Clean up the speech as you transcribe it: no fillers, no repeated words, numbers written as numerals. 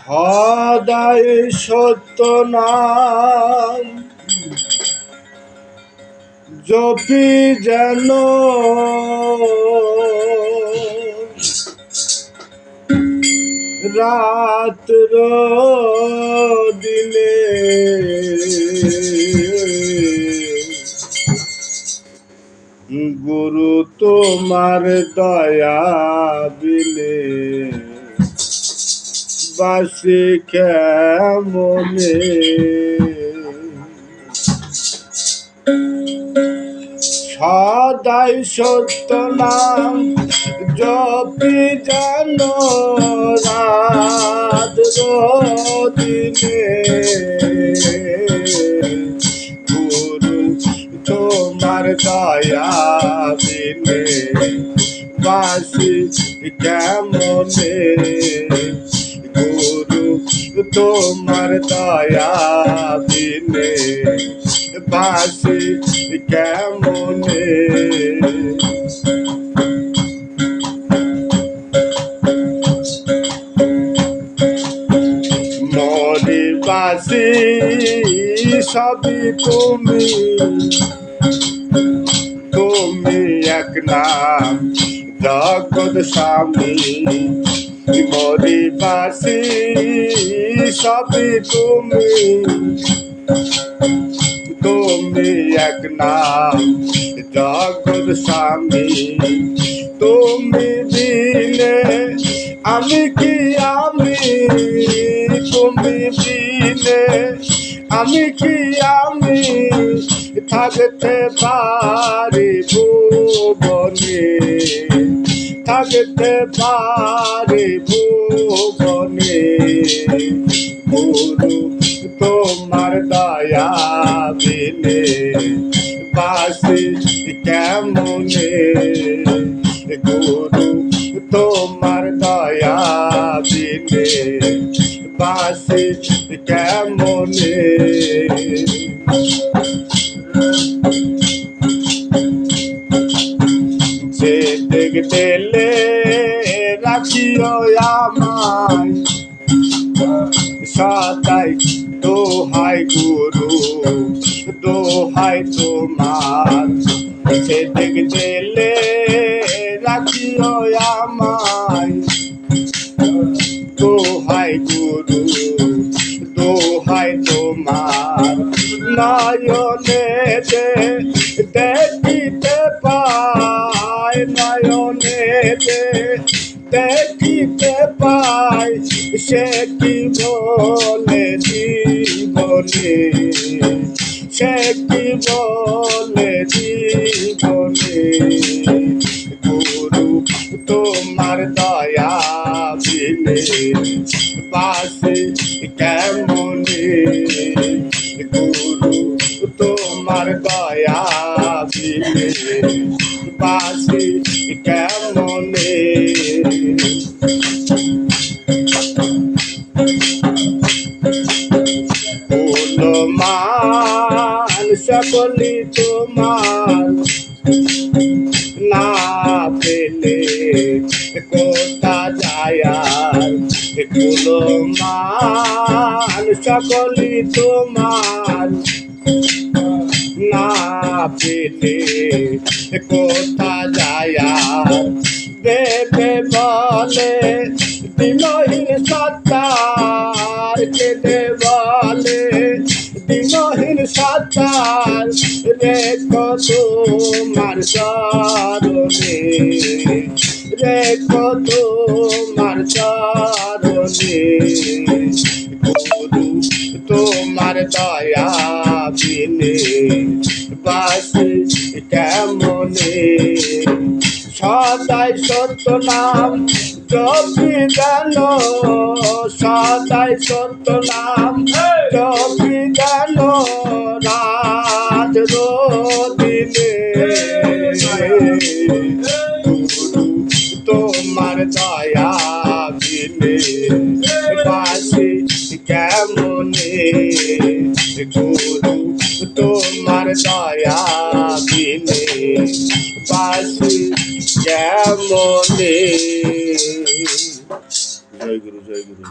সদাই সত্য নাম জপি যেন রাত্র দিনে গুরু তোমার দয়া বিনে বাসি কেমনে সদাই সত্য নাম জপি যেন রাত দিনে গুরু তোমার দয়া বিনে বাসি কেমনে গুরু তোমার দয়া বিনে বাসি কেমনে মরি বাসি সবই তুমি তুমি এক নাম জগৎ স্বামী মরি বাসি সবই তুমি তুমি এক নাম জগৎ স্বামী তুমি দিলে আমি কি আমি তুমি দিলে আমি কি আমি থাকতে পারি ভুবনে থাকতে পারি ভুবনে গুরু তোমার দয়া বিনে বাসি কেমনে গুরু তোমার দয়া বিনে বাসি কেমনে যে দেখ দিলে রাখিও আমায় সদাই দোহাই গুরু দোহাই তোমার সে দেখ দিলে রাখিও আমায় দোহাই গুরু দোহাই তোমার নয়নে দেখিতে পাই নয়নে দেখিতে পাই সে কি বলে জীবনে সে কি বলে জীবনে গুরু তোমার দয়া বিনে বাসি কেমনে গুরু তোমার দয়া বিনে বাসি কেমনে মান সকলি তোমার না পেলে কোথা যায় কুলো মান সকলি তোমার না পেলে কোথা যায় দেবে বলে দিনহীন সত্তার কেঁদে বলে দিনহীন সত্তার রে কত তোমার চরণে রে কত তোমার চরণে গুরু তোমার দয়া বিনে বাসি কেমনে সদাই সত্য নাম জপি যেন সদাই সত্য নাম জপি যেন রাত দিনে গুরু তোমার দয়া বিনে বাসি কেমনে গুরু তোমার দয়া বিনে বাসি কেমনে জয় গুরু জয় গুরু।